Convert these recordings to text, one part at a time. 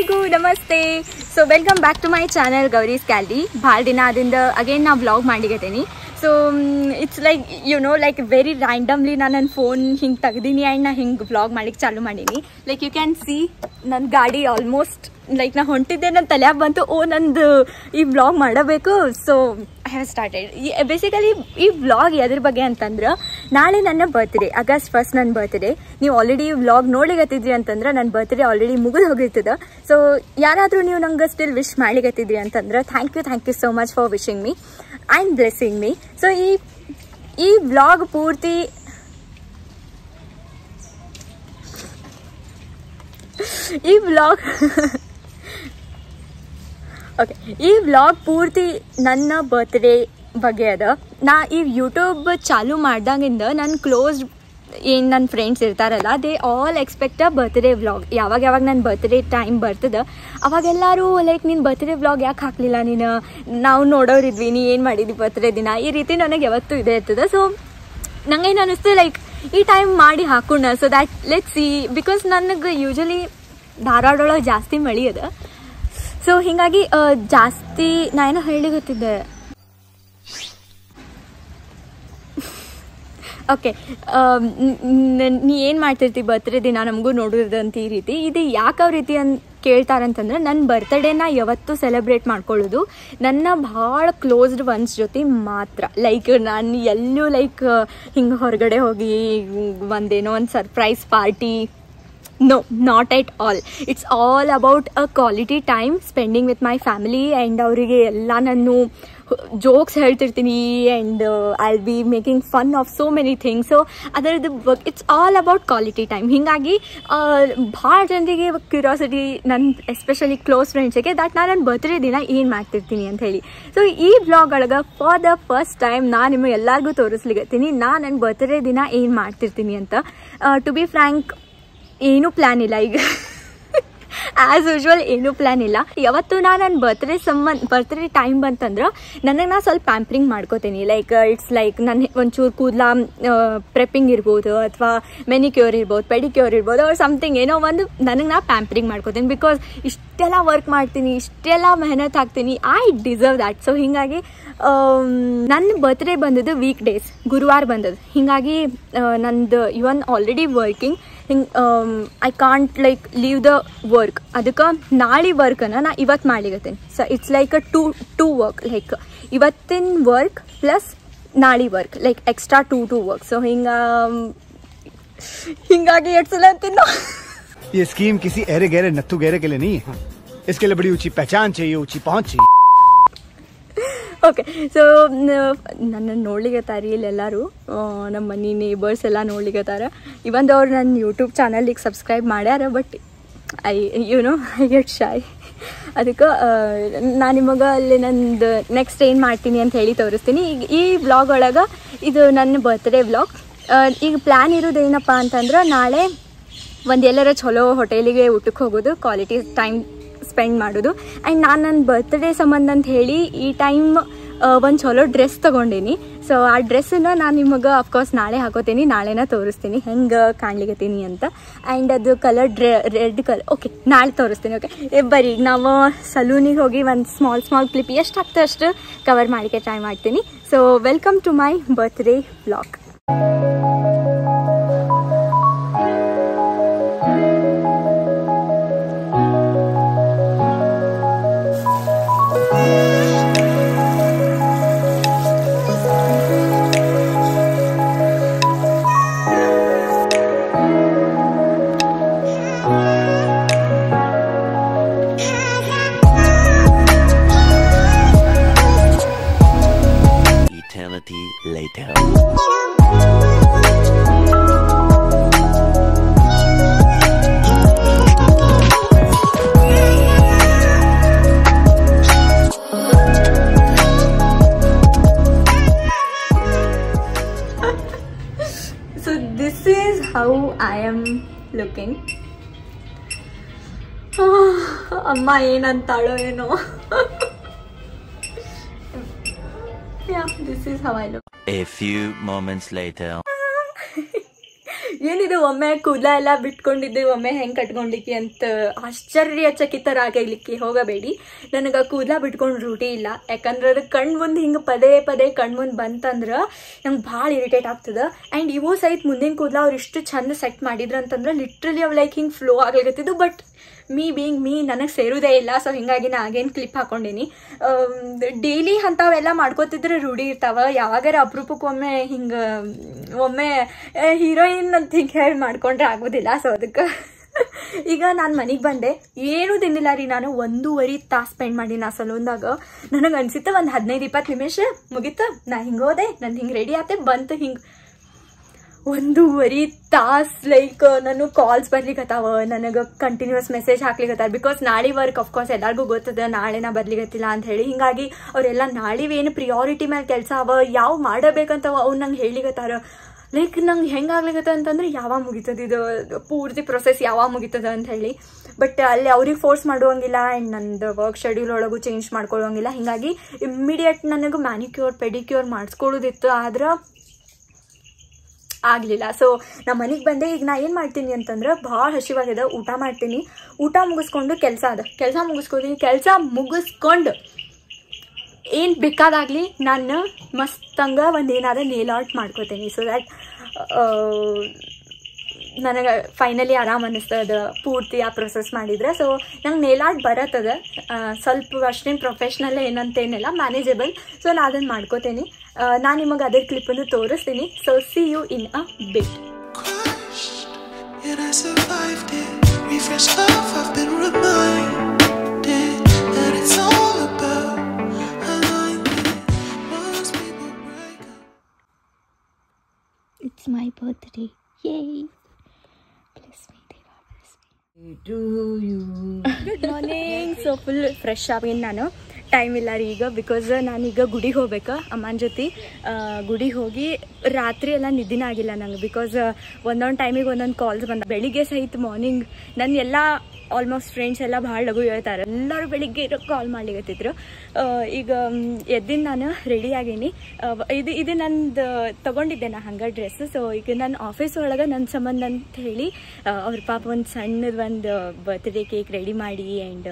ಎಲ್ಲರಿಗೂ ನಮಸ್ತೆ. So welcome back to my channel Gauri's ಕ್ಯಾಲಿ. ಭಾಳ ದಿನ ಆದಿಂದ ಅಗೇನ್ ನಾ ವ್ಲಾಗ್ ಮಾಡಿಗತ್ತೀನಿ. So it's like like very randomly ನಾನು ನನ್ನ ಫೋನ್ ಹಿಂಗೆ ತೆಗ್ದೀನಿ ಆ್ಯಂಡ್ ನಾ ಹಿಂಗೆ ವ್ಲಾಗ್ ಮಾಡಿಕ್ಕೆ ಚಾಲು ಮಾಡೀನಿ. ಲೈಕ್ ಯು ಕ್ಯಾನ್ ಸಿ ನನ್ನ ಗಾಡಿ ಆಲ್ಮೋಸ್ಟ್ ಲೈಕ್ ನಾ ಹೊಂಟಿದ್ದೆ, ನನ್ನ ತಲೆಯಾಗ ಬಂತು ನಂದು ಈ ವ್ಲಾಗ್ ಮಾಡಬೇಕು. So I have started. Basically ಈ ವ್ಲಾಗ್ ಎದ್ರ ಬಗ್ಗೆ ಅಂತಂದ್ರೆ, ನಾಳೆ ನನ್ನ ಬರ್ತ್ಡೇ, August 1st ನನ್ನ ಬರ್ತ್ಡೇ. ನೀವು ಆಲ್ರೆಡಿ ವ್ಲಾಗ್ ನೋಡ್ಲಿಗತ್ತಿದ್ರಿ ಅಂತಂದ್ರೆ ನನ್ನ ಬರ್ತ್ಡೇ ಆಲ್ರೆಡಿ ಮುಗಿದು ಹೋಗಿರ್ತದೆ. ಸೊ ಯಾರಾದರೂ ನೀವು ನಂಗೆ ಸ್ಟಿಲ್ ವಿಶ್ ಮಾಡ್ಲಿಗತ್ತಿದ್ರಿ ಅಂತಂದ್ರೆ thank you so much for wishing me and blessing me. So ಈ ವ್ಲಾಗ್ ಪೂರ್ತಿ ಈ ವ್ಲಾಗ್ ಪೂರ್ತಿ ನನ್ನ ಬರ್ತ್ಡೇ ಬಗ್ಗೆ ಅದ. ನಾ ಈ ಯೂಟ್ಯೂಬ್ ಚಾಲು ಮಾಡ್ದಾಗಿಂದ ನನ್ನ ಕ್ಲೋಸ್ ಏನು ನನ್ನ ಫ್ರೆಂಡ್ಸ್ ಇರ್ತಾರಲ್ಲ, they all expect a birthday vlog. ಯಾವಾಗ ನನ್ನ ಬರ್ತ್ಡೇ ಟೈಮ್ ಬರ್ತದೆ ಅವಾಗೆಲ್ಲರೂ ಲೈಕ್ ನಿನ್ನ ಬರ್ತ್ಡೇ ವ್ಲಾಗ್ ಯಾಕೆ ಹಾಕಲಿಲ್ಲ ನೀನು, ನಾವು ನೋಡೋರಿದ್ವಿ, ನೀ ಏನು ಮಾಡಿದ್ವಿ ಬರ್ತ್ಡೇ ದಿನ, ಈ ರೀತಿ ನನಗೆ ಯಾವತ್ತೂ ಇದೇ ಇರ್ತದೆ. ಸೊ ನಂಗೇನು ಅನ್ನಿಸ್ತು ಲೈಕ್ ಈ ಟೈಮ್ ಮಾಡಿ ಹಾಕೋಣ. So that let see, because ನನಗೆ ಯೂಶಲಿ ಧಾರವಾಡೊಳಗೆ ಜಾಸ್ತಿ ಮಳೆ ಅದ. ಸೊ ಹೀಗಾಗಿ ಜಾಸ್ತಿ ನಾ ಏನೋ ಹೇಳಿಗೊತ್ತಿದ್ದೆ. ಓಕೆ, ನೀ ಏನು ಮಾಡ್ತಿರ್ತೀವಿ ಬರ್ತ್ಡೇ ದಿನ ನಮಗೂ ನೋಡೋದಂತ ಈ ರೀತಿ. ಇದು ಯಾಕೆ ಅವ್ರ ರೀತಿ ಕೇಳ್ತಾರಂತಂದ್ರೆ, ನನ್ನ ಬರ್ತ್ಡೇನ ಯಾವತ್ತೂ ಸೆಲೆಬ್ರೇಟ್ ಮಾಡ್ಕೊಳ್ಳೋದು ನನ್ನ ಭಾಳ ಕ್ಲೋಸ್ಡ್ ಒನ್ಸ್ ಜೊತೆ ಮಾತ್ರ. ಲೈಕ್ ನಾನು ಎಲ್ಲೂ ಲೈಕ್ ಹಿಂಗೆ ಹೊರಗಡೆ ಹೋಗಿ ಒಂದೇನೋ ಒಂದು surprise party, no, not at all. It's all about a quality time spending with my family, and ಅವರಿಗೆ ಎಲ್ಲ ನಾನು ಜೋಕ್ಸ್ ಹೇಳ್ತಿರ್ತೀನಿ and I be making fun of so many things. So ಅದರದ್ದು it's all about quality time. ಹೀಗಾಗಿ ಭಾಳ ಜನರಿಗೆ curiosity, ನನ್ನ especially close ಫ್ರೆಂಡ್ಸಿಗೆ, ದಟ್ ನಾನು ನನ್ನ ಬರ್ತ್ಡೇ ದಿನ ಏನು ಮಾಡ್ತಿರ್ತೀನಿ ಅಂತ ಹೇಳಿ. ಸೊ ಈ ವ್ಲಾಗ್ ಒಳಗೆ ಫಾರ್ ದ ಫಸ್ಟ್ ಟೈಮ್ ನಾನು ನಿಮಗೆ ಎಲ್ಲರಿಗೂ ತೋರಿಸ್ಲಿಗತ್ತೀನಿ ನನ್ನ ಬರ್ತ್ಡೇ ದಿನ ಏನು ಮಾಡ್ತಿರ್ತೀನಿ ಅಂತ. ಟು ಬಿ ಫ್ರ್ಯಾಂಕ್, ಏನೂ ಪ್ಲ್ಯಾನ್ ಇಲ್ಲ ಈಗ. ಆ್ಯಸ್ ಯೂಶ್ವಲ್ ಏನೂ ಪ್ಲ್ಯಾನ್ ಇಲ್ಲ. ಯಾವತ್ತು ನಾನು ನನ್ನ ಬರ್ತ್ಡೇ ಟೈಮ್ ಬಂತಂದ್ರೆ ನನಗೆ ನಾ ಸ್ವಲ್ಪ ಪ್ಯಾಂಪ್ರಿಂಗ್ ಮಾಡ್ಕೋತೀನಿ. ಲೈಕ್ ಇಟ್ಸ್ ಲೈಕ್ ನನ್ನ ಒಂಚೂರು ಕೂದಲ ಪ್ರೆಪ್ಪಿಂಗ್ ಇರ್ಬೋದು, ಅಥವಾ ಮೆನಿಕ್ಯೂರ್ ಇರ್ಬೋದು, ಪೆಡಿಕ್ಯೂರ್ ಇರ್ಬೋದು, ಅವ್ರು ಸಮಥಿಂಗ್ ಏನೋ ಒಂದು ನನಗೆ ನಾ ಪ್ಯಾಂಪ್ರಿಂಗ್ ಮಾಡ್ಕೋತೀನಿ. ಬಿಕಾಸ್ ಇಷ್ಟೆಲ್ಲ ವರ್ಕ್ ಮಾಡ್ತೀನಿ, ಇಷ್ಟೆಲ್ಲ ಮೆಹನತ್ ಹಾಕ್ತೀನಿ, ಐ ಡಿಸರ್ವ್ ದ್ಯಾಟ್. ಸೊ ಹೀಗಾಗಿ ನನ್ನ ಬರ್ತ್ಡೇ ಬಂದದ್ದು ವೀಕ್ ಡೇಸ್, ಗುರುವಾರ ಬಂದದ್ದು. ಹೀಗಾಗಿ ನಂದು ಇವನ್ ಆಲ್ರೆಡಿ ವರ್ಕಿಂಗ್, ಹಿಂಗೆ I can't like leave the work. ಅದಕ್ಕೆ ನಾಳೆ ವರ್ಕನ್ನು ನಾ ಇವತ್ತು ಮಾಡ್ಲಿಗತ್ತೀನಿ. So it's like a two work, like ಇವತ್ತಿನ ವರ್ಕ್ ಪ್ಲಸ್ ನಾಳೆ work, like extra two work. So ಹಿಂಗಾಗಿ ಎಟ್ಸಲ ಅಂತೀನಿ. ये स्कीम किसी ऐरे गहरे नत्थु गहरे के लिए नहीं है. इसके लिए बड़ी ऊंची पहचान चाहिए, ऊंची पहुंच चाहिए. ಓಕೆ, ಸೊ ನನ್ನ ನೋಡ್ಲಿಗತ್ತಾರ ಇಲ್ಲೆಲ್ಲರೂ, ನಮ್ಮ ಮನೆ ನೇಬರ್ಸ್ ಎಲ್ಲ ನೋಡ್ಲಿಗತ್ತಾರ. ಇವಂದು ಅವ್ರು ನನ್ನ ಯೂಟ್ಯೂಬ್ ಚಾನಲಿಗೆ ಸಬ್ಸ್ಕ್ರೈಬ್ ಮಾಡ್ಯಾರ, ಬಟ್ ಐ ಗೆಟ್ ಶೈ. ಅದಕ್ಕೆ ನಾನು ನಿಮಗೆ ಅಲ್ಲಿ ನಂದು ನೆಕ್ಸ್ಟ್ ಏನು ಮಾಡ್ತೀನಿ ಅಂತ ಹೇಳಿ ತೋರಿಸ್ತೀನಿ. ಈಗ ಈ ವ್ಲಾಗ್ ಒಳಗೆ ಇದು ನನ್ನ ಬರ್ತ್ಡೇ ವ್ಲಾಗ್. ಈಗ ಪ್ಲ್ಯಾನ್ ಇರೋದೇನಪ್ಪ ಅಂತಂದ್ರೆ, ನಾಳೆ ಒಂದು ಎಲ್ಲರ ಚಲೋ ಹೋಟೆಲಿಗೆ ಊಟಕ್ಕೆ ಹೋಗೋದು, ಕ್ವಾಲಿಟಿ ಟೈಮ್ ಸ್ಪೆಂಡ್ ಮಾಡೋದು. ಆ್ಯಂಡ್ ನಾನು ನನ್ನ ಬರ್ತ್ಡೇ ಸಂಬಂಧ ಅಂತ ಹೇಳಿ ಈ ಟೈಮ್ ಒಂದು ಚಲೋ ಡ್ರೆಸ್ ತೊಗೊಂಡೀನಿ. ಸೊ ಆ ಡ್ರೆಸ್ಸನ್ನು ನಾನು ನಿಮಗೆ ಅಫ್ಕೋರ್ಸ್ ನಾಳೆ ಹಾಕೋತೀನಿ, ನಾಳೆನ ತೋರಿಸ್ತೀನಿ ಹೆಂಗೆ ಕಾಣ್ಲಿಕತ್ತೀನಿ ಅಂತ. ಆ್ಯಂಡ್ ಅದು ಕಲರ್ ರೆಡ್ ಕಲರ್. ಓಕೆ, ನಾಳೆ ತೋರಿಸ್ತೀನಿ. ಓಕೆ, ಬರೀ ನಾವು ಸಲೂನಿಗೆ ಹೋಗಿ ಒಂದು ಸ್ಮಾಲ್ ಕ್ಲಿಪ್ ಎಷ್ಟು ಆಗ್ತದೆ ಅಷ್ಟು ಕವರ್ ಮಾಡಲಿಕ್ಕೆ ಟ್ರೈ ಮಾಡ್ತೀನಿ. So welcome to my birthday vlog. Later. So this is how I am looking. ಅಮ್ಮ ಏನಂತಾಳೋ ಏನೋ. Yeah, this is how I look. A few moments later. ಏನಿದೆ ಒಮ್ಮೆ ಕೂದಲ ಎಲ್ಲ ಬಿಟ್ಕೊಂಡಿದ್ದೆ ಒಮ್ಮೆ ಹೆಂಗೆ ಕಟ್ಕೊಂಡಿಕ್ಕಿ ಅಂತ ಆಶ್ಚರ್ಯಚಕಿತರಾಗಲಿಕ್ಕೆ ಹೋಗಬೇಡಿ. ನನಗೆ ಕೂದಲ ಬಿಟ್ಕೊಂಡು ರೂಢಿ ಇಲ್ಲ. ಯಾಕಂದ್ರೆ ಅದು ಕಣ್ಣು ಮುಂದೆ ಹಿಂಗೆ ಪದೇ ಪದೇ ಕಣ್ಣು ಮುಂದೆ ಬಂತಂದ್ರೆ ನಂಗೆ ಭಾಳ ಇರಿಟೇಟ್ ಆಗ್ತದೆ. ಆ್ಯಂಡ್ ಇವು ಸಹಿತ ಮುಂದಿನ ಕೂದಲ ಅವ್ರು ಇಷ್ಟು ಚಂದ ಸೆಟ್ ಮಾಡಿದ್ರು ಅಂತಂದ್ರೆ ಲಿಟ್ರಲಿ ಅವು ಲೈಕ್ ಹಿಂಗೆ ಫ್ಲೋ ಆಗ್ಲಿಕತ್ತಿದ್ದು. ಬಟ್ ಮೀ ಬೀಯಿಂಗ್ ಮೀ ನನಗೆ ಸೇರುವುದೇ ಇಲ್ಲ. ಸೊ ಹಿಂಗಾಗಿ ನಾ ಆಗೇನು ಕ್ಲಿಪ್ ಹಾಕ್ಕೊಂಡೀನಿ. ಡೈಲಿ ಅಂಥವೆಲ್ಲ ಮಾಡ್ಕೋತಿದ್ರೆ ರೂಢಿ ಇರ್ತಾವೆ. ಯಾವಾಗಾರ ಅಪರೂಪಕ್ಕೊಮ್ಮೆ ಹಿಂಗೆ ಒಮ್ಮೆ ಹೀರೋಯಿನ್ ಅಂತ ಹಿಂಗೆ ಹೇಳಿ ಮಾಡ್ಕೊಂಡ್ರೆ ಆಗೋದಿಲ್ಲ. ಸೊ ಅದಕ್ಕೆ ಈಗ ನಾನು ಮನೆಗೆ ಬಂದೆ. ಏನೂ ತಿಂದಿಲ್ಲ ರೀ. ನಾನು 1.5 ತಾಸು ಸ್ಪೆಂಡ್ ಮಾಡೀನಿ ಆ ಸಲೂನ್ದಾಗ. ನನಗೆ ಅನ್ಸಿತ್ತು ಒಂದು 15-20 ನಿಮಿಷ ಮುಗೀತು. ನಾ ಹಿಂಗೆ ಹೋದೆ, ನಾನು ಹಿಂಗೆ ರೆಡಿ ಆತೆ, ಬಂತು ಹಿಂಗೆ 1.5 ತಾಸು ಲೈಕ್ ನಾನು ಕಾಲ್ಸ್ ಬರ್ಲಿಕ್ಕತ್ತಾವ, ನನಗೆ ಕಂಟಿನ್ಯೂಸ್ ಮೆಸೇಜ್ ಹಾಕ್ಲಿಕ್ಕತ್ತಾರ. ಬಿಕಾಸ್ ನಾಳೆ ವರ್ಕ್ ಅಫ್ಕೋರ್ಸ್ ಎಲ್ಲರಿಗೂ ಗೊತ್ತದ ನಾಳೆ ನಾ ಬರ್ಲಿಕ್ಕತ್ತಿಲ್ಲ ಅಂತ ಹೇಳಿ. ಹಿಂಗಾಗಿ ಅವರೆಲ್ಲ ನಾಳೆವೇನು ಪ್ರಿಯಾರಿಟಿ ಮೇಲೆ ಕೆಲಸ ಅವ ಯಾವ ಮಾಡಬೇಕಂತವ ಅವ್ನು ನಂಗೆ ಹೇಳಿಕತ್ತಾರ. ಲೈಕ್ ನಂಗೆ ಹೆಂಗೆ ಆಗ್ಲಿಕತ್ತ ಅಂತಂದ್ರೆ ಯಾವಾಗ ಮುಗಿತದ ಇದು ಪೂರ್ತಿ ಪ್ರೊಸೆಸ್ ಯಾವಾಗ ಮುಗಿತದ ಅಂತ ಹೇಳಿ. ಬಟ್ ಅಲ್ಲಿ ಅವ್ರಿಗೆ ಫೋರ್ಸ್ ಮಾಡುವಂಗಿಲ್ಲ ಆ್ಯಂಡ್ ನಂದು ವರ್ಕ್ ಶೆಡ್ಯೂಲ್ ಒಳಗೂ ಚೇಂಜ್ ಮಾಡ್ಕೊಳ್ಳೋಂಗಿಲ್ಲ. ಹಿಂಗಾಗಿ ಇಮ್ಮಿಡಿಯೇಟ್ ನನಗೆ ಮ್ಯಾನಿಕ್ಯೂರ್ ಪೆಡಿಕ್ಯೂರ್ ಮಾಡಿಸ್ಕೊಳ್ಳೋದಿತ್ತು, ಆದ್ರೆ ಆಗಲಿಲ್ಲ. ಸೊ ನಾ ಮನೆಗೆ ಬಂದೆ. ಈಗ ನಾ ಏನು ಮಾಡ್ತೀನಿ ಅಂತಂದ್ರೆ ಭಾಳ ಹಸಿವಾಗಿದೆ, ಊಟ ಮಾಡ್ತೀನಿ. ಊಟ ಮುಗಿಸ್ಕೊಂಡು ಕೆಲಸ ಮುಗಿಸ್ಕೋತೀನಿ. ಕೆಲಸ ಮುಗಿಸ್ಕೊಂಡು ಏನು ಬೇಕಾದಾಗಲಿ ನಾನು ಮಸ್ತಂಗ ಒಂದು ಏನಾದರೂ ನೇಲ್ ಆರ್ಟ್ ಮಾಡ್ಕೋತೀನಿ. ಸೊ ದ್ಯಾಟ್ ನನಗೆ ಫೈನಲಿ ಆರಾಮ್ ಅನ್ನಿಸ್ತದೆ ಪೂರ್ತಿ ಆ ಪ್ರೊಸೆಸ್ ಮಾಡಿದರೆ. ಸೊ ನಂಗೆ ನೇಲ್ ಆರ್ಟ್ ಬರತ್ತದ, ಸ್ವಲ್ಪ ಅಷ್ಟೇನು ಪ್ರೊಫೆಷ್ನಲ್ ಏನಂತೇನಿಲ್ಲ, ಮ್ಯಾನೇಜಬಲ್. ಸೊ ನಾ ಅದನ್ನು ಮಾಡ್ಕೋತೀನಿ. ನಾನು ನಿಮಗೆ ಅದೇ ಕ್ಲಿಪ್ಪನ್ನು ತೋರಿಸ್ತೀನಿ. So see you in a bit. It's my birthday. Yay! Bless me, Deva, bless me. To you. Good morning. So full fresh ಆಗಿನಿ ನಾನು. ಟೈಮ್ ಇಲ್ಲ ರೀ ಈಗ. ಬಿಕಾಸ್ ನಾನೀಗ ಗುಡಿಗೆ ಹೋಗ್ಬೇಕು ಅಮ್ಮನ ಜೊತೆ. ಗುಡಿಗೆ ಹೋಗಿ ರಾತ್ರಿ ಎಲ್ಲ ನಿದ್ದಿನ ಆಗಿಲ್ಲ ನಂಗೆ. ಬಿಕಾಸ್ ಒಂದೊಂದು ಟೈಮಿಗೆ ಒಂದೊಂದು ಕಾಲ್ಸ್ ಬಂದ. ಬೆಳಿಗ್ಗೆ ಸಹಿತ ಮಾರ್ನಿಂಗ್ ನನ್ನ ಎಲ್ಲ ಆಲ್ಮೋಸ್ಟ್ ಫ್ರೆಂಡ್ಸ್ ಎಲ್ಲ ಭಾಳ ಲಘು ಹೇಳ್ತಾರೆ. ಎಲ್ಲರೂ ಬೆಳಿಗ್ಗೆ ಕಾಲ್ ಮಾಡ್ಲಿಕತ್ತಿದ್ರು. ಈಗ ಎದ್ದಿನ ನಾನು ರೆಡಿ ಆಗೀನಿ. ಇದು ನಂದು ತೊಗೊಂಡಿದ್ದೆ ನಾ ಹಂಗೆ ಡ್ರೆಸ್. ಸೊ ಈಗ ನನ್ನ ಆಫೀಸ್ ಒಳಗೆ ನನ್ನ ಸಂಬಂಧ ಅಂತ ಹೇಳಿ ಅವ್ರ ಪಾಪ ಒಂದು ಸಣ್ಣದು ಒಂದು ಬರ್ತ್ಡೇ ಕೇಕ್ ರೆಡಿ ಮಾಡಿ ಆ್ಯಂಡ್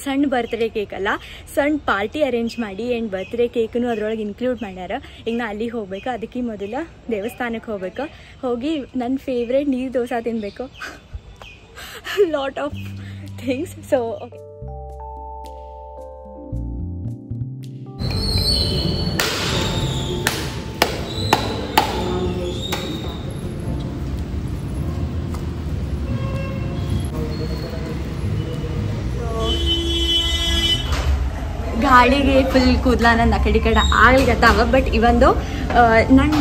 ಸಣ್ಣ ಬರ್ತ್ಡೇ ಕೇಕ್ ಅಲ್ಲ, ಸಣ್ಣ ಪಾರ್ಟಿ ಅರೇಂಜ್ ಮಾಡಿ ಆ್ಯಂಡ್ ಬರ್ತ್ಡೇ ಕೇಕನ್ನು ಅದ್ರೊಳಗೆ ಇನ್ಕ್ಲೂಡ್ ಮಾಡ್ಯಾರ. ಈಗ ನಾ ಅಲ್ಲಿಗೆ ಹೋಗ್ಬೇಕು. ಅದಕ್ಕೆ ಮೊದಲು ದೇವಸ್ಥಾನಕ್ಕೆ ಹೋಗ್ಬೇಕು. ಹೋಗಿ ನನ್ನ ಫೇವ್ರೇಟ್ ನೀರು ದೋಸೆ ತಿನ್ನಬೇಕು. Lot of things. So okay, ಗಾಡಿಗೆ ಫುಲ್ ಕೂದಲ ನನ್ನ ಆ ಕಡೆ ಆಗ್ಲಿಕತ್ತಾವ. ಬಟ್ ಇವಂದು ನಾನು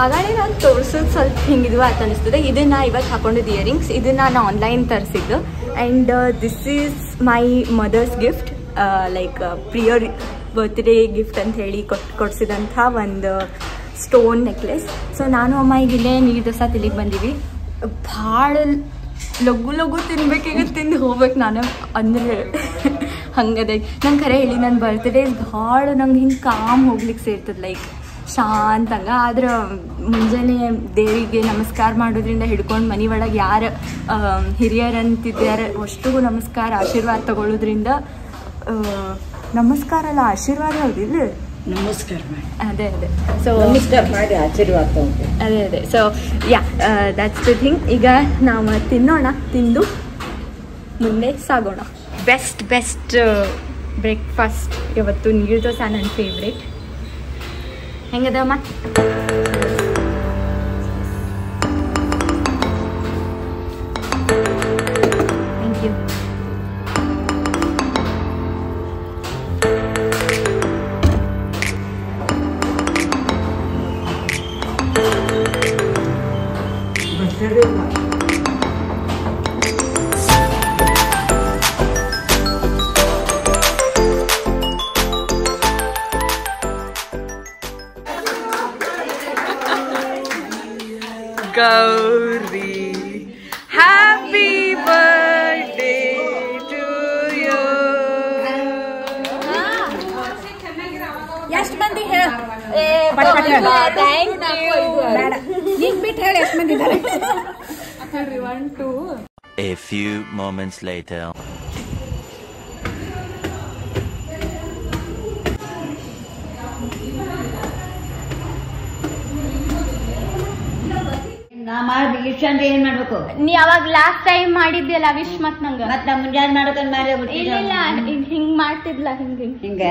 ಅದಾಳೆ ನಾನು ತೋರಿಸೋದು ಸ್ವಲ್ಪ ಹಿಂಗಿದ್ವು ಅಂತ ಅನಿಸ್ತದೆ. ಇದನ್ನು ಇವತ್ತು ಹಾಕೊಂಡಿದ್ದು ಇಯರಿಂಗ್ಸ್. ಇದನ್ನು ನಾನು ಆನ್ಲೈನ್ ತರಿಸಿದ್ದು. And this is my mother's gift, like prior birthday gift ಅಂತ ಹೇಳಿ ಕೊಡಿಸಿದಂಥ ಒಂದು ಸ್ಟೋನ್ ನೆಕ್ಲೆಸ್. ಸೊ ನಾನು ಅಮ್ಮ ಈಗ ಇಲ್ಲೇ ನೀರು ದೋಸೆ ತಿಲ್ಲಿಗೆ ಬಂದೀವಿ. ಭಾಳ ಲಘು ತಿನ್ಬೇಕೀಗ, ತಿಂದು ಹೋಗ್ಬೇಕು ನಾನು ಅಂದರೆ ಹಂಗದೆ. ನಂಗೆ ಖರೆ ಹೇಳಿ ನನ್ನ ಬರ್ತ್ಡೇ ಭಾಳ ನಂಗೆ ಹಿಂಗೆ ಕಾಮ್ ಹೋಗ್ಲಿಕ್ಕೆ ಸೇರ್ತದೆ, ಲೈಕ್ ಶಾಂತಂಗ. ಆದ್ರೆ ಮುಂಜಾನೆ ದೇವಿಗೆ ನಮಸ್ಕಾರ ಮಾಡೋದ್ರಿಂದ ಹಿಡ್ಕೊಂಡು ಮನೆ ಒಳಗೆ ಯಾರು ಹಿರಿಯರಂತಿದ್ದಾರೆ ಅಷ್ಟಿಗೂ ನಮಸ್ಕಾರ ಆಶೀರ್ವಾದ ತಗೊಳ್ಳೋದ್ರಿಂದ, ನಮಸ್ಕಾರ ಅಲ್ಲ ಆಶೀರ್ವಾದ ಹೌದಿಲ್ಲ, ನಮಸ್ಕಾರ ಮಾಡಿ ಅದೇ ಸೊ ನಮಸ್ಕಾರ ಮಾಡಿ ಆಶೀರ್ವಾದ ಅದೇ so yeah that's the thing. ಈಗ ನಾವು ತಿನ್ನೋಣ, ತಿಂದು ಮುಂದೆ ಸಾಗೋಣ. ಬೆಸ್ಟ್ ಬ್ರೇಕ್ಫಾಸ್ಟ್ ಇವತ್ತು ನೀರು ದೋಸೆ ನನ್ನ ಫೇವ್ರೇಟ್. ಹೆಂಗದಮ್ಮ? Thank you. Gauri, happy birthday to you. ಎಷ್ಟು ಮಂದಿ ಹೇಳ? Thank you. ನಿನ್ ಬಿಟ್ಟು ಹೇಳಿ ಎಷ್ಟು ಮಂದಿ ಇದ್ದಾರೆ. A few moments later. ನಾ ಮಾಡಿ ಇಷ್ಟ ಅಂದ್ರೆ ಏನ್ ಮಾಡ್ಬೇಕು? ನೀ ಅವಾಗ ಲಾಸ್ಟ್ ಟೈಮ್ ಮಾಡಿದ್ಯಲ್ಲ ವಿಶ್ ಮತ್ ನಂಗ ನಾ ಮುಂಜಾನೆ ಮಾಡ್ಕೊಂಡ್ ಮಾರಿ ಇಲ್ಲ ಹಿಂಗ್ ಮಾಡ್ತಿದ್ಲ ಹಿಂಗ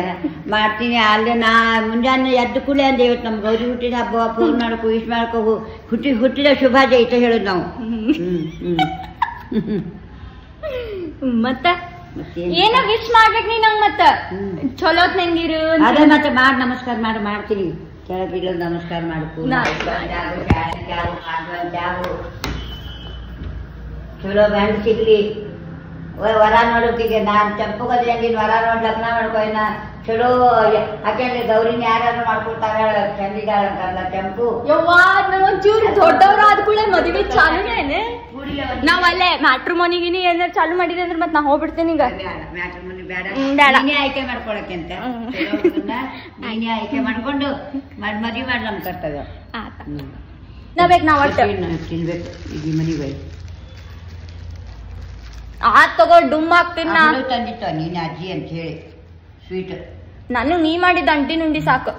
ಮಾಡ್ತೀನಿ. ಅಲ್ಲಿ ನಾ ಮುಂಜಾನೆ ಎದ್ದು ಕೂಡಲೇ ಅಂದೆ ಇವತ್ತು ನಮ್ ಗೌರಿ ಹುಟ್ಟಿದ ಹಬ್ಬ ಫೋನ್ ಮಾಡ್ಕೋ ವಿಶ್ ಮಾಡ್ಕೋ ಹುಟ್ಟಿದ ಶುಭಾಜಯ ಇಷ್ಟ ಹೇಳುದು ನಾವು. ಮತ್ತ ಏನೋ ವಿಶ್ ಮಾಡ್ಬೇಕು ನೀ ನಂಗ್ ಮತ್ತ ಚಲೋತ್ ನಂಗಿರು ಅದೇ ಮತ್ತೆ ಮಾಡಿ ನಮಸ್ಕಾರ ಮಾಡ್ತೀನಿ. ಕೆಳಗಿಲ್ಲ ನಮಸ್ಕಾರ ಮಾಡ್ಕೊ ಚಲೋ ಗಂಡು ಸಿಗ್ಲಿ ವರ ನೋಡೋಕಿಗೆ ನಾನ್ ಚಂಪಗದ್ರೆ ನೀನ್ ವರ ನೋಡ್ ಲಗ್ನ ಮಾಡ್ಕೊ ಇನ್ನ ಚಲೋ ಯಾಕೆಂದ್ರೆ ಗೌರಿನ ಯಾರು ಮಾಡ್ಕೊಡ್ತಾರ ಚಂದಿದಾಳ ಅಂತಲ್ಲ ಚಂಪು. ಯವ್ವಾ ಒಂಚೂರು ದೊಡ್ಡವ್ರ ಆದ್ಕೂಳೆ ಮದುವೆ ಚಾಲುನೇನೆ. ನಾವ್ ಅಲ್ಲೇ ಮ್ಯಾಟ್ರಿಮೋನಿಗಿನಿ ಏನಾರು ಚಾಲು ಮಾಡಿದ್ರೆ ಅಂದ್ರೆ ಮತ್ ನಾ ಹೋಗ್ಬಿಡ್ತೇನೆ ಈಗ. ನೀನೇ ಆಯ್ಕೆ ಮಾಡ್ಕೊಳಕ್ಕೆ ಅಂತ ನೀನೇ ಆಯ್ಕೆ ಮಾಡ್ಕೊಂಡು ಮದ್ವೆ ಮಾಡಿ ನಮ್ ಕರ್ತವ್ಯ. ನಾವ್ ಒಟ್ಟು ತಿನ್ಬೇಕು ಈಗ ಮನಿಗೆ ಹೋಗಿ ಆತ್ ತಗೋ ಡುಮ್ ಆಗ್ತೀನಿ ನಾ. ತಂದಿತ್ತು ನೀನ್ ಅಜ್ಜಿ ಅಂತ ಹೇಳಿ ಸ್ವೀಟ್ ನಾನು ನೀ ಮಾಡಿದ ಅಂಟಿ ನುಂಡಿ ಸಾಕು.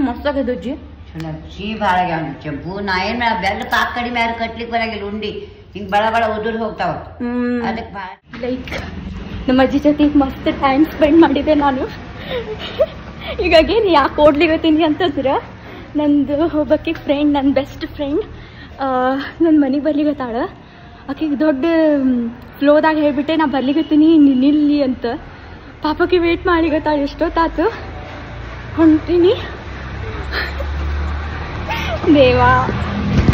ಮಸ್ತ್ ಆಗದ ಅಜ್ಜಿ. ಚಲೋ ಸಿಹಿ ಭಾಳ ಚಂಪು. ನಾ ಏನ್ ಬೆಲ್ಲ ಪಾಕ್ ಕಡಿಮೆ ಯಾರು ಕಟ್ಲಿಕ್ಕೆ ಬರಾಗಿಲ್ಲ ಉಂಡಿ ಹಿಂಗ್ ಬಳ ಬಳ ಉದುರ್ ಹೋಗ್ತಾವ. ಅದಕ್ಕೆ ಭಾಳ ಲೈಕ್ ನಮ್ಮ ಅಜ್ಜಿ ಜೊತೆ ಮಸ್ತ್ ಟೈಮ್ ಸ್ಪೆಂಡ್ ಮಾಡಿದೆ ನಾನು. ಹೀಗಾಗಿ ನೀ ಯಾಕೆ ಓಡ್ಲಿಗತ್ತೀನಿ ಅಂತಂದ್ರ ನಂದು ಒಬ್ಬಾಕಿ ಫ್ರೆಂಡ್, ನನ್ನ ಬೆಸ್ಟ್ ಫ್ರೆಂಡ್ ನನ್ನ ಮನೆಗೆ ಬರ್ಲಿಗತ್ತಾಳ. ಆಕೆಗೆ ದೊಡ್ಡ ಫ್ಲೋದಾಗ ಹೇಳ್ಬಿಟ್ಟೆ ನಾ ಬರ್ಲಿಗತ್ತೀನಿ ನಿಲ್ಲಿ ಅಂತ. ಪಾಪಕ್ಕೆ ವೇಟ್ ಮಾಡಿಗತ್ತಾಳ. ಎಷ್ಟೊತ್ತಾತು ಹೊಂಟೀನಿ ದೇವಾ.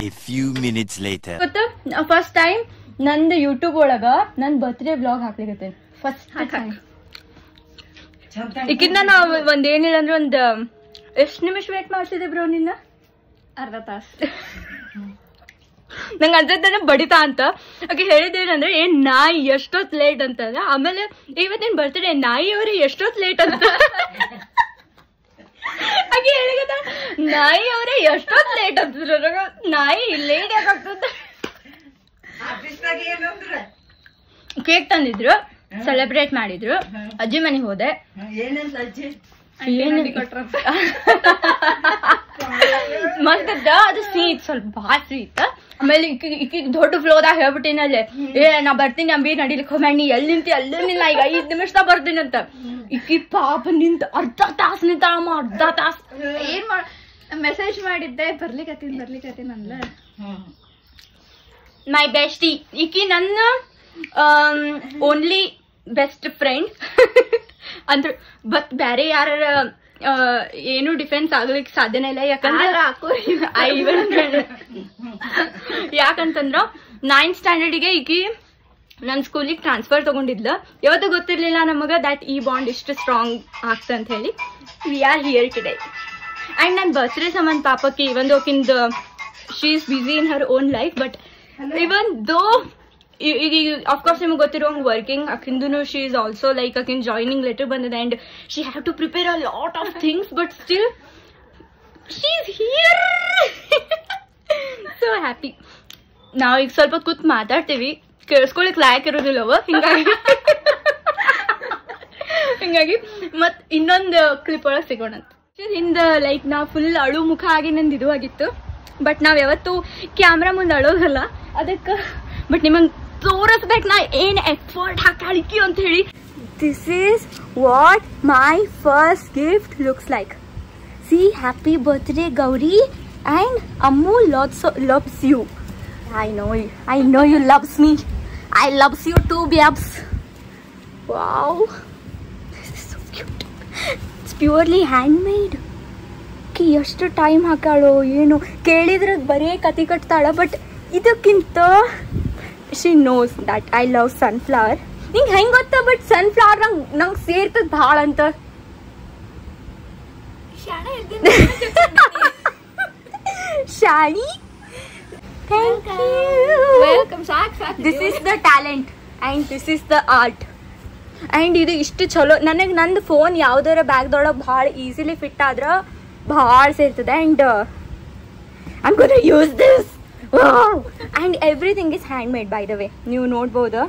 A few minutes later. ಗೊತ್ತು ಫಸ್ಟ್ ಟೈಮ್ ನಂದು ಯೂಟ್ಯೂಬ್ ಒಳಗ ನನ್ ಬರ್ತ್ಡೇ ಬ್ಲಾಗ್ ಹಾಕ್ಲಿಕ್ಕೆ ಫಸ್ಟ್ ಟೈಮ್. ಈಗಿನ್ನ ನಾವು ಏನಿಲ್ಲ ಅಂದ್ರೆ ಎಷ್ಟು ನಿಮಿಷ ವೇಟ್ ಮಾಡ್ತಿದ್ದೆ ಬ್ರೋ ನಿನ್ನ? ಅರ್ಧ ತಾಸು. ನಂಗೆ ಅನ್ಸತ್ತೆ ಬಡಿತಾ ಅಂತ. ಆಕೆ ಹೇಳಿದ್ದೇನಂದ್ರೆ ಏನ್ ನಾಯಿ ಎಷ್ಟೊತ್ತು ಲೇಟ್ ಅಂತಂದ್ರೆ, ಆಮೇಲೆ ಇವತ್ತೇನ್ ಬರ್ತ್ಡೇ ನಾಯಿಯವ್ರೆ ಎಷ್ಟೊತ್ತು ಲೇಟ್ ಅಂತ. ಹಾಗೆ ಹೇಳಿದ ನಾಯಿ ಅವರೇ ಎಷ್ಟೊತ್ತು ಲೇಟ್ ಆಗ್ತಿದ್ರು. ನಾಯಿ ಲೇಟ್ ಯಾಕಾಗ್ತದ. ಕೇಕ್ ತಂದಿದ್ರು, ಸೆಲೆಬ್ರೇಟ್ ಮಾಡಿದ್ರು. ಅಜ್ಜಿ ಮನೆಗೆ ಹೋದೆ. ಮಸ್ತ್ ಅದು ಸ್ವೀಟ್, ಸ್ವಲ್ಪ ಭಾಳ ಸ್ವೀಟ್. ಆಮೇಲೆ ಈಗ ದೊಡ್ಡ ಫ್ಲೋದಾಗ ಹೇಳ್ಬಿಟ್ಟಿನಲ್ಲಿ ನಾ ಬರ್ತೀನಿ ಅಂಬಿ ನಡಿಲಿಕ್ಕೆ ಹೋಗಿ ನೀ ಎಲ್ಲಿ ನಿಂತಿ ಅಲ್ಲೂ ನಿಲ್ಲ ಈಗ 5 ನಿಮಿಷದಾಗ ಬರ್ತೀನಿ ಅಂತ. ಈಕಿ ಪಾಪ ನಿಂತ ಅರ್ಧ ತಾಸು ನಿಂತಾಳಮ್ಮ, ಅರ್ಧ ತಾಸು. ಏನ್ ಮೆಸೇಜ್ ಮಾಡಿದ್ದೆ ಬರ್ಲಿಕತ್ತೀನಿ ಅಂದ್ಲ. ಮೈ ಬೆಸ್ಟಿ ಈಕಿ ನನ್ನ ಓನ್ಲಿ ಬೆಸ್ಟ್ ಫ್ರೆಂಡ್ ಅಂದ್ರು. ಬಟ್ ಬೇರೆ ಯಾರ ಏನು ಡಿಫೆನ್ಸ್ ಆಗ್ಲಿಕ್ಕೆ ಸಾಧ್ಯನೇ ಇಲ್ಲ. ಯಾಕಂತಂದ್ರ 9th ಸ್ಟ್ಯಾಂಡರ್ಡಿಗೆ ಈಕಿ ನನ್ನ ಸ್ಕೂಲಿಗೆ ಟ್ರಾನ್ಸ್ಫರ್ ತಗೊಂಡಿದ್ಲ. ಯಾವತ್ತೂ ಗೊತ್ತಿರ್ಲಿಲ್ಲ ನಮಗ ದಟ್ ಈ ಬಾಂಡ್ ಇಷ್ಟು ಸ್ಟ್ರಾಂಗ್ ಆಗ್ತಂತ ಹೇಳಿ. We are here today. And ನನ್ನ ಬರ್ತ್ಡೇ ಸಂಬಂಧ ಪಾಪಕ್ಕೆ ಇವನ್ ದೋಕಿಂದ she is busy in her own life. But even though of course ನಿಮ್ಗೆ ಗೊತ್ತಿರುವಂಗೆ ವರ್ಕಿಂಗ್ ಅಕಿಂದು ಶಿ ಈಸ್ ಆಲ್ಸೋ ಲೈಕ್ ಅಕಿನ್ ಜಾಯ್ನಿಂಗ್ ಲೆಟರ್ ಬಂದಿದೆ and she have to prepare a lot of things. But still she is here. So happy. ನಾವು ಈಗ ಸ್ವಲ್ಪ ಕೂತ್ ಮಾತಾಡ್ತೀವಿ, ಕೇಳಿಸ್ಕೊಳಿಕ್ ಲಾಯಕ್ ಇರೋದಿಲ್ಲವ. ಹಿಂಗಾಗಿ ಮತ್ ಇನ್ನೊಂದು ಕ್ಲಿಪ್ ಒಳಗೆ ಸಿಗೋಣ ಅಂತ. ಹಿಂದ ಲೈಕ್ ನಾ ಫುಲ್ ಅಳು ಮುಖ ಆಗಿ ನಂದು ಇದು ಆಗಿತ್ತು. ಬಟ್ ನಾವ್ ಯಾವತ್ತು ಕ್ಯಾಮ್ರಾ ಮುಂದೆ ಅಳೋದಲ್ಲ ಅದಕ್ಕೆ. ಬಟ್ ನಿಮಗ್ ತೋರಿಸ್ಬೇಕು ನಾ ಏನ್ ಎಫರ್ಟ್ ಹಾಕಿ ಅಂತ ಹೇಳಿ. This is what my first gift looks like. C happy birthday Gauri and Ammu loves you. I know you loves me. I loves you too, babes. Wow, this is so cute. It's purely handmade. ಕಿ ಎಷ್ಟು time ಹಾಕಾಳೋ ಏನು ಕೇಳಿದ್ರೆ ಬರೀ ಕತಿ ಕಟ್ತಾಳ. But ಇದಕ್ಕಿಂತ she knows that I love sunflower. ನಿಂಗೆ ಹೆಂಗೆ ಗೊತ್ತಾ? ಬಟ್ ಸನ್ಫ್ಲವರ್ ನಂಗೆ ಸೇರ್ತದ ಭಾಳ ಅಂತ. ಶಾಣಿ, thank you. Welcome. This is the talent and this is the art. And ಇದು ಇಷ್ಟು ಚಲೋ. ನನಗೆ ನಂದು ಫೋನ್ ಯಾವ್ದಾರ ಬ್ಯಾಗ್ದೊಳಗೆ ಭಾಳ ಈಸಿಲಿ ಫಿಟ್ ಆದ್ರೆ ಭಾಳ ಸೇರ್ತದೆ. I'm gonna use this. Wow. And everything is handmade, by the way. ನೀವು ನೋಡ್ಬೋದು.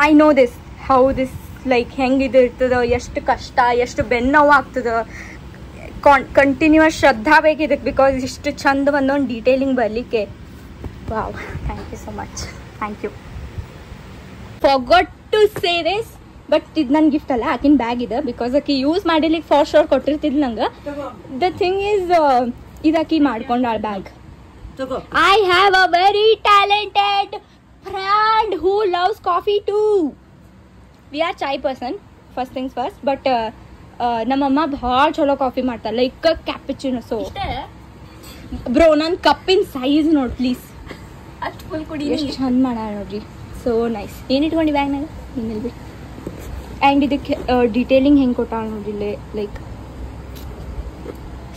I know this, how this like ಹೆಂಗಿದು ಇರ್ತದ, ಎಷ್ಟು ಕಷ್ಟ, ಎಷ್ಟು ಬೆನ್ನೋವು ಆಗ್ತದ. ಕಂಟಿನ್ಯೂಸ್ ಶ್ರದ್ಧಾ ಬೇಕಿದಕ್ಕೆ, ಬಿಕಾಸ್ ಇಷ್ಟು ಚಂದ ಒಂದೊಂದು ಡೀಟೇಲಿಂಗ್ ಬರಲಿಕ್ಕೆ. Wow, thank you so much. Thank you. Forgot to say this, but ಇದು ನನ್ನ ಗಿಫ್ಟ್ ಅಲ್ಲ, ಆಕಿನ ಬ್ಯಾಗ್ ಇದೆ. ಬಿಕಾಸ್ ಆಕಿ ಯೂಸ್ ಮಾಡಿಲಿಕ್ಕೆ ಫಾರ್ ಶೋರ್ ಕೊಟ್ಟಿರ್ತಿದ್ಲು ನಂಗೆ. ದ ಥಿಂಗ್ ಈಸ್, ಇದಾಕಿ ಮಾಡ್ಕೊಂಡಾಳ bag. I have a very talented friend who loves coffee too. We are chai person, first things first, but ನಮ್ಮಮ್ಮ ಭಾಳ ಚಲೋ ಕಾಫಿ ಮಾಡ್ತಾರೆ, ಲೈಕ್ ಕ್ಯಾಪುಚಿನೋ. ಸೊ ಬ್ರೋ, ನನ್ನ ಕಪ್ಪಿನ ಸೈಜ್ ನೋಡಿ ಪ್ಲೀಸ್, ಅಷ್ಟು ಫುಲ್ ಕುಡಿ, ಎಷ್ಟು ಚಂದ ಮಾಡ್ಯಾರ ನೋಡ್ರಿ. So nice. ಏನು ಇಟ್ಕೊಂಡು ಬ್ಯಾಗ್ನಾಗ ಹಿಂಗೆ ಬಿಡಿ. ಆ್ಯಂಡ್ ಇದಕ್ಕೆ ಡೀಟೇಲಿಂಗ್ ಹೆಂಗೆ ಕೊಟ್ಟಾಳ ನೋಡಿಲ್ಲ, like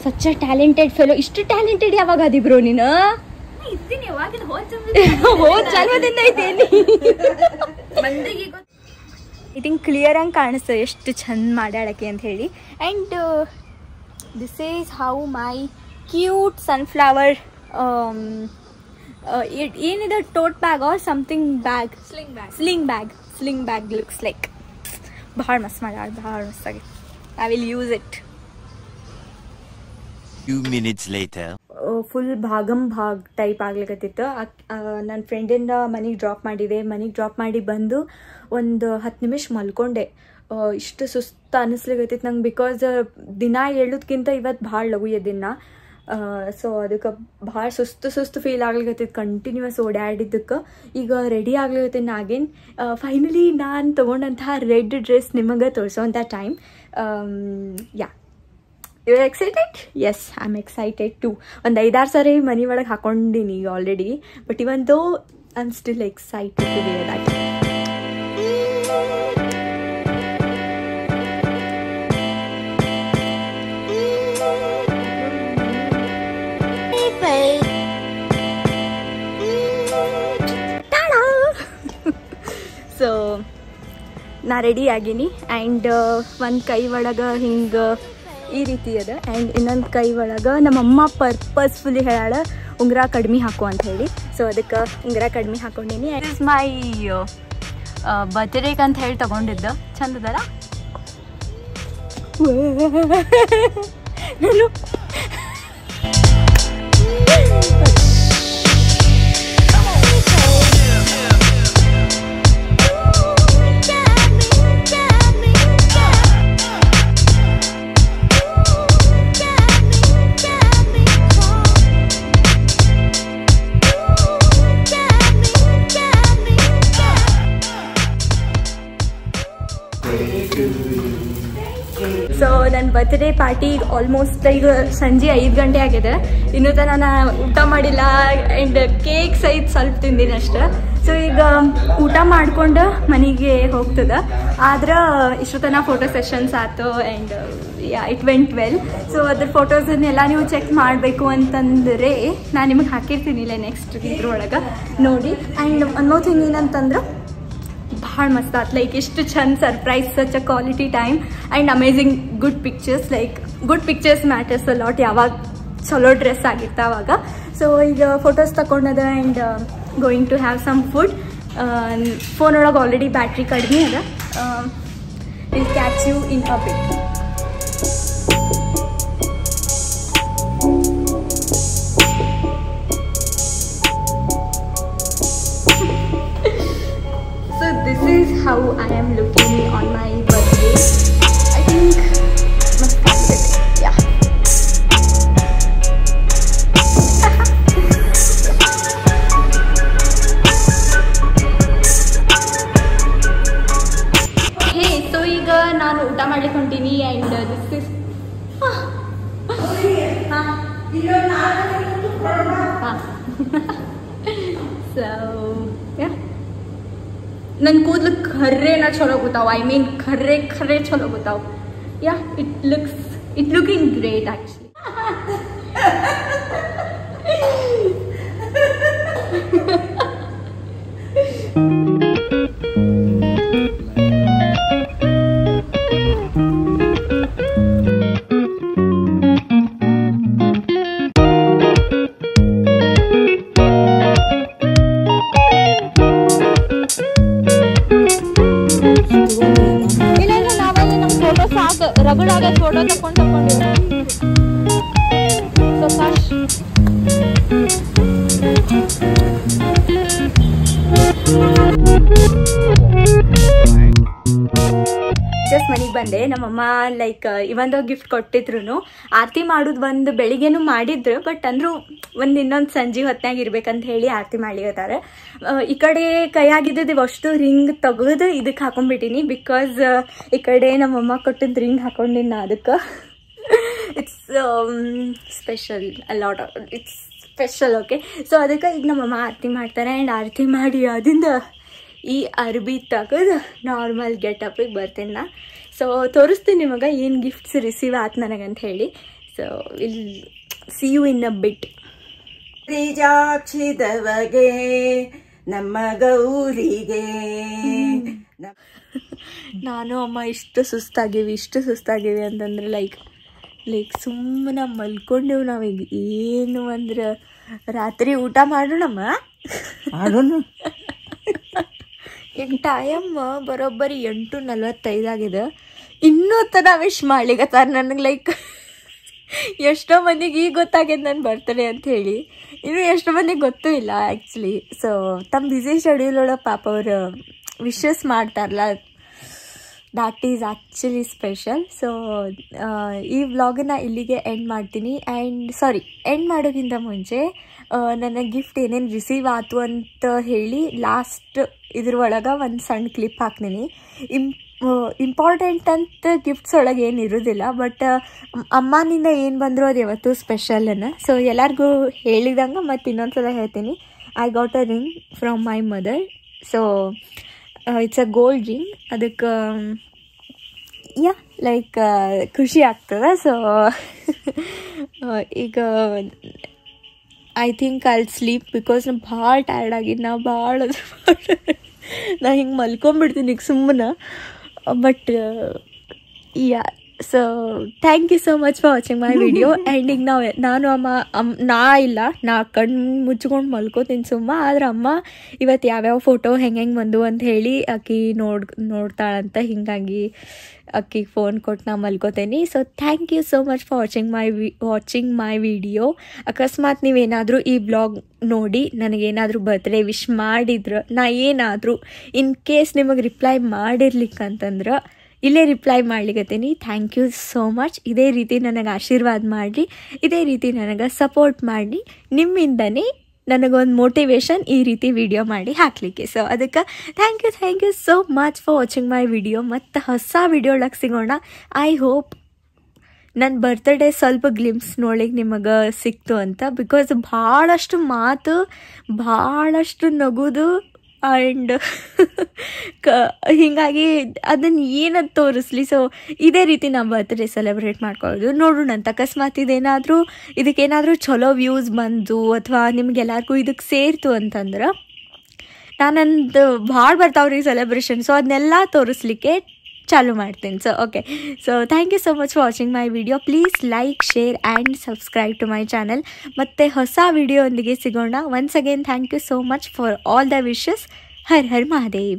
such a talented fellow. ಇಷ್ಟು ಟ್ಯಾಲೆಂಟೆಡ್ ಯಾವಾಗ ಅದಿ ಬ್ರೋ ನೀನು? ಹೋದ್ ಜನ್ಮದಿಂದ ಐತೇನಿ. ಐ ಥಿಂಕ್ ಕ್ಲಿಯರ್ ಆಗಿ ಕಾಣಿಸ್ತದೆ ಎಷ್ಟು ಚಂದ ಮಾಡ್ಯಾಳಕ್ಕೆ ಅಂತ ಹೇಳಿ. And this is how my cute sunflower ಏನಿದೆ, tote bag or something bag, sling bag looks like. ಭಾಳ ಮಸ್ತ್ ಮಾಡ್ಯಾಳ, ಭಾಳ ಮಸ್ತಾಗಿ. I will use it. Few minutes later. Full ಭಾಗಂ ಭಾಗ್ ಟೈಪ್ ಆಗ್ಲಿಕತ್ತಿತ್ತು. ನನ್ನ ಫ್ರೆಂಡಿಂದ ಮನೆಗೆ ಡ್ರಾಪ್ ಮಾಡಿದೆ. ಮನೆಗೆ ಡ್ರಾಪ್ ಮಾಡಿ ಬಂದು ಒಂದು 10 ನಿಮಿಷ ಮಲ್ಕೊಂಡೆ. ಇಷ್ಟು ಸುಸ್ತು ಅನ್ನಿಸ್ಲಿಕತ್ತಿತ್ತು ನಂಗೆ, ಬಿಕಾಸ್ ದಿನ ಹೇಳೋದ್ಕಿಂತ ಇವತ್ತು ಭಾಳ ಲಘು ಎದ್ದಿನ. ಸೊ ಅದಕ್ಕೆ ಭಾಳ ಸುಸ್ತು ಫೀಲ್ ಆಗ್ಲಿಕತ್ತಿತ್ತು ಕಂಟಿನ್ಯೂಸ್ ಓಡಾಡಿದ್ದಕ್ಕೆ. ಈಗ ರೆಡಿ ಆಗ್ಲಿಕತ್ತೀನಿ ಆಗೇನು. ಫೈನಲಿ ನಾನು ತೊಗೊಂಡಂತಹ ರೆಡ್ ಡ್ರೆಸ್ ನಿಮಗೆ ತೋರಿಸೋವಂಥ time. Yeah, you are excited? Yes, I am excited too. ಒಂದು 5-6 ಸಾರಿ ಮನೆ ಒಳಗೆ ಹಾಕೊಂಡಿನಿ ಈಗ already, but even though I am still excited to wear that. So ನಾ ರೆಡಿ ಆಗೀನಿ. ಆ್ಯಂಡ್ ಒಂದು ಕೈ ಒಳಗೆ ಹಿಂಗೆ ಈ ರೀತಿ ಅದ, ಆ್ಯಂಡ್ ಇನ್ನೊಂದು ಕೈ ಒಳಗೆ ನಮ್ಮಮ್ಮ ಪರ್ಪಸ್ಫುಲಿ ಹೇಳಾಳ ಉಂಗುರ ಕಡಿಮೆ ಹಾಕು ಅಂತ ಹೇಳಿ. ಸೊ ಅದಕ್ಕೆ ಉಂಗುರ ಕಡಿಮೆ ಹಾಕೊಂಡೀನಿ. ದಿಸ್ ಇಸ್ ಮೈ ಬರ್ತ್ಡೇಗೆ ಅಂತ ಹೇಳಿ ತಗೊಂಡಿದ್ದ. ಚಂದದಲ್ಲ? ನಾನು ಸೊ ನನ್ನ ಬರ್ತ್ಡೇ ಪಾರ್ಟಿ ಆಲ್ಮೋಸ್ಟ್ ಈಗ ಸಂಜೆ 5 ಗಂಟೆ ಆಗಿದೆ. ಇನ್ನೂ ತನಕ ನಾನು ಊಟ ಮಾಡಿಲ್ಲ, ಆ್ಯಂಡ್ ಕೇಕ್ ಸಹಿತ ಸ್ವಲ್ಪ ತಿಂದಿನಿ ಅಷ್ಟೆ. ಸೊ ಈಗ ಊಟ ಮಾಡ್ಕೊಂಡು ಮನೆಗೆ ಹೋಗ್ತದೆ. ಆದ್ರೆ ಇಷ್ಟು ತನಕ ಫೋಟೋ ಸೆಷನ್ಸ್ ಆಯ್ತು, and yeah, it went well. So ಅದ್ರ ಫೋಟೋಸನ್ನೆಲ್ಲ ನೀವು ಚೆಕ್ ಮಾಡಬೇಕು ಅಂತಂದರೆ ನಾನು ನಿಮಗೆ ಹಾಕಿರ್ತೀನಿ ಇಲ್ಲ ನೆಕ್ಸ್ಟ್ ಇದ್ರೊಳಗೆ ನೋಡಿ. ಆ್ಯಂಡ್ ಒನ್ ಮೋರ್ ಥಿಂಗ್ ಏನಂತಂದ್ರೆ ಭಾಳ ಮಸ್ತ್ ಆಯ್ತು. ಲೈಕ್ ಎಷ್ಟು ಚಂದ surprise, such a quality time and amazing good pictures. Like good pictures matters a lot ಯಾವಾಗ ಚಲೋ ಡ್ರೆಸ್ ಆಗಿರ್ತ ಅವಾಗ. ಸೊ ಈಗ ಫೋಟೋಸ್ ತಗೊಂಡದ and going to have some food. Phone ಒಳಗೆ ಆಲ್ರೆಡಿ ಬ್ಯಾಟ್ರಿ ಕಡಿಮೆ ಅದ. Will catch you in a bit. So this is how I am looking on my birthday. I think must cut it. Yeah. Hey, so ಈಗ ನಾನು ಊಟ ಮಾಡ್ಲಿಕ್ಕೆ ಹೊಂಟೀನಿ. and this is so yeah. ನನ್ನ ಕೂದಲು ಖರ್ರೆನ ಚಲೋ ಗೊತ್ತಾವ. I mean ಖರ್ರೆ ಚಲೋ ಗೊತ್ತಾವ. ಯಾ, it looking great actually. ಇಲ್ಲಾಂದ್ರೆ ನಾವೆಲ್ಲ ನಮ್ಮ ಫೋಟೋ ಸಾಕು ರಗಡಾಗ ಫೋಟೋ ತಗೊಂಡು ಸಕಾಶ್ ಜಸ್ಟ್ ಮನೆಗೆ ಬಂದೆ. ನಮ್ಮಮ್ಮ ಲೈಕ್ ಇವೊಂದು ಗಿಫ್ಟ್ ಕೊಟ್ಟಿದ್ರು. ಆರತಿ ಮಾಡೋದು ಒಂದು ಬೆಳಿಗ್ಗೆನೂ ಮಾಡಿದ್ರು, ಬಟ್ ಅಂದರೂ ಒಂದು ಇನ್ನೊಂದು ಸಂಜೆ ಹೊತ್ನಾಗ ಇರ್ಬೇಕಂತ ಹೇಳಿ ಆರತಿ ಮಾಡ್ಲಿಕತ್ತಾರೆ. ಈ ಕಡೆ ಕೈಯಾಗಿದ್ದು ಅಷ್ಟು ರಿಂಗ್ ತೆಗೆದು ಇದಕ್ಕೆ ಹಾಕೊಂಡ್ಬಿಟ್ಟಿನಿ, ಬಿಕಾಸ್ ಈ ಕಡೆ ನಮ್ಮಮ್ಮ ಕೊಟ್ಟಿದ್ದು ರಿಂಗ್ ಹಾಕೊಂಡಿನ ಅದಕ್ಕೆ. It's special a lot, it's special. Okay, so ಅದಕ್ಕೆ ಈಗ ನಮ್ಮಮ್ಮ ಆರತಿ ಮಾಡ್ತಾರೆ. ಆ್ಯಂಡ್ ಆರತಿ ಮಾಡಿ ಅದರಿಂದ ಈ ಅರ್ಬಿ ತೆಗೆದು ನಾರ್ಮಲ್ ಗೆಟಪಿಗೆ ಬರ್ತೀನಿ ನಾ. ಸೊ ತೋರಿಸ್ತೀನಿ ನಿಮಗೆ ಏನು ಗಿಫ್ಟ್ಸ್ ರಿಸೀವ್ ಆಯ್ತು ನನಗಂತ ಹೇಳಿ. So will see you in a bit. ಜಾಕ್ಷಿದವಗೆ ನಮ್ಮ ಗೌರಿಗೆ ನಾನು ಅಮ್ಮ ಇಷ್ಟು ಸುಸ್ತಾಗಿವಿ ಅಂತಂದ್ರೆ ಲೈಕ್ ಸುಮ್ಮನೆ ಮಲ್ಕೊಂಡೆವು ನಾವೀಗ. ಏನು ಅಂದ್ರೆ ರಾತ್ರಿ ಊಟ ಮಾಡೋಣಮ್ಮ. ಈಗ ಟೈಮ್ ಬರೋಬ್ಬರಿ 8:45 ಆಗಿದೆ. ಇನ್ನೂ ತನ ವಿಶ್ ಮಾಡ್ಲಿಕತ್ತಾರ ನನಗೆ. ಲೈಕ್ ಎಷ್ಟೋ ಮಂದಿಗೆ ಈಗ ಗೊತ್ತಾಗ್ಯದ ನನ್ನ ಬರ್ತಡೇ ಅಂತ ಹೇಳಿ, ಇನ್ನೂ ಎಷ್ಟೋ ಮಂದಿಗೆ ಗೊತ್ತೂ ಇಲ್ಲ ಆ್ಯಕ್ಚುಲಿ. ಸೊ ತಮ್ಮ ಬ್ಯುಸಿ ಶೆಡ್ಯೂಲ್ ಒಳಗೆ ಪಾಪ ಅವರು ವಿಶಸ್ ಮಾಡ್ತಾರಲ್ಲ, that is actually special. So ಈ ವ್ಲಾಗನ್ನ ಇಲ್ಲಿಗೆ ಎಂಡ್ ಮಾಡ್ತೀನಿ. ಆ್ಯಂಡ್ ಎಂಡ್ ಮಾಡೋಕ್ಕಿಂತ ಮುಂಚೆ ನನ್ನ ಗಿಫ್ಟ್ ಏನೇನು ರಿಸೀವ್ ಆಯ್ತು ಅಂತ ಹೇಳಿ ಲಾಸ್ಟ್ ಇದ್ರೊಳಗೆ ಒಂದು ಸಣ್ಣ ಕ್ಲಿಪ್ ಹಾಕ್ತೀನಿ. ಇಂಪಾರ್ಟೆಂಟ್ ಅಂತ ಗಿಫ್ಟ್ಸ್ ಒಳಗೆ ಏನು ಇರೋದಿಲ್ಲ, ಬಟ್ ಅಮ್ಮನಿಂದ ಏನು ಬಂದರೂ ಅದು ಯಾವತ್ತೂ ಸ್ಪೆಷಲನ್ನು. ಸೊ ಎಲ್ಲರಿಗೂ ಹೇಳಿದಂಗೆ ಮತ್ತು ಇನ್ನೊಂದ್ಸಲ ಹೇಳ್ತೀನಿ, I got a ring from my mother. So it's a gold ring. ಅದಕ್ಕೆ ಲೈಕ್ ಖುಷಿ ಆಗ್ತದೆ. ಸೊ ಈಗ I think I sleep, because ನಾನು ಭಾಳ ಟಯರ್ಡ್ ಆಗಿದ್ದು. ನಾ ಹಿಂಗೆ ಮಲ್ಕೊಂಬಿಡ್ತೀನಿ ಈಗ ಸುಮ್ಮನೆ. But so thank you so much for watching my video. And ಈಗ ನಾನು ನಾ ಕಣ್ಣು ಮುಚ್ಕೊಂಡು ಮಲ್ಕೋತೀನಿ ಸುಮ್ಮ. ಆದ್ರೆ ಅಮ್ಮ ಇವತ್ತು ಯಾವ್ಯಾವ ಫೋಟೋ ಹೆಂಗೆ ಬಂದು ಅಂತ ಹೇಳಿ ಆಕಿ ನೋಡ್ತಾಳಂತ, ಹೀಗಾಗಿ ಆಕಿಗೆ ಫೋನ್ ಕೊಟ್ಟು ನಾ ಮಲ್ಕೋತೀನಿ. So thank you so much for watching my video. ಅಕಸ್ಮಾತ್ ನೀವೇನಾದರೂ ಈ ಬ್ಲಾಗ್ ನೋಡಿ ನನಗೇನಾದರೂ ಬರ್ತ್ಡೇ ವಿಶ್ ಮಾಡಿದ್ರೆ, ನಾ ಏನಾದರೂ ಇನ್ ಕೇಸ್ ನಿಮಗೆ ರಿಪ್ಲೈ ಮಾಡಿರ್ಲಿಕ್ಕಂತಂದ್ರೆ ಇಲ್ಲೇ ರಿಪ್ಲೈ ಮಾಡ್ಲಿಕತ್ತೀನಿ. Thank you so much. ಇದೇ ರೀತಿ ನನಗೆ ಆಶೀರ್ವಾದ ಮಾಡಿರಿ, ಇದೇ ರೀತಿ ನನಗೆ ಸಪೋರ್ಟ್ ಮಾಡಿ. ನಿಮ್ಮಿಂದನೇ ನನಗೊಂದು ಮೋಟಿವೇಶನ್ ಈ ರೀತಿ ವಿಡಿಯೋ ಮಾಡಿ ಹಾಕಲಿಕ್ಕೆ. ಸೊ ಅದಕ್ಕೆ thank you so much for watching my video. ಮತ್ತು ಹೊಸ ವಿಡಿಯೋ ಒಳಗೆ ಸಿಗೋಣ. ಐ ಹೋಪ್ ನನ್ನ ಬರ್ತ್ಡೇ ಸ್ವಲ್ಪ ಗ್ಲಿಮ್ಸ್ ನೋಡ್ಲಿಕ್ಕೆ ನಿಮಗೆ ಸಿಕ್ತು ಅಂತ, ಬಿಕಾಸ್ ಭಾಳಷ್ಟು ಮಾತು, ಭಾಳಷ್ಟು ನಗೋದು, ಆ್ಯಂಡ್ ಹೀಗಾಗಿ ಅದನ್ನು ಏನದು ತೋರಿಸ್ಲಿ. ಸೊ ಇದೇ ರೀತಿ ನಾವು ಬರ್ತ್ಡೇ ಸೆಲೆಬ್ರೇಟ್ ಮಾಡ್ಕೊಳ್ಳೋದು. ನೋಡೋಣ ಅಂತ. ಅಕಸ್ಮಾತ್ ಇದಕ್ಕೇನಾದರೂ ಚಲೋ ವ್ಯೂಸ್ ಬಂದು ಅಥವಾ ನಿಮ್ಗೆಲ್ಲರಿಗೂ ಇದಕ್ಕೆ ಸೇರ್ತು ಅಂತಂದ್ರೆ ನಾನಂದು ಭಾಳ ಬರ್ತಾವ್ರಿ ಸೆಲೆಬ್ರೇಷನ್. ಸೊ ಅದನ್ನೆಲ್ಲ ತೋರಿಸ್ಲಿಕ್ಕೆ ಚಾಲು ಮಾಡ್ತೀನಿ. So okay, so thank you so much for watching my video. Please like, share and subscribe to my channel. ಮತ್ತು ಹೊಸ ವಿಡಿಯೋ ಒಂದಿಗೆ ಸಿಗೋಣ. Once again thank you so much for all the wishes. Har Har Mahadev.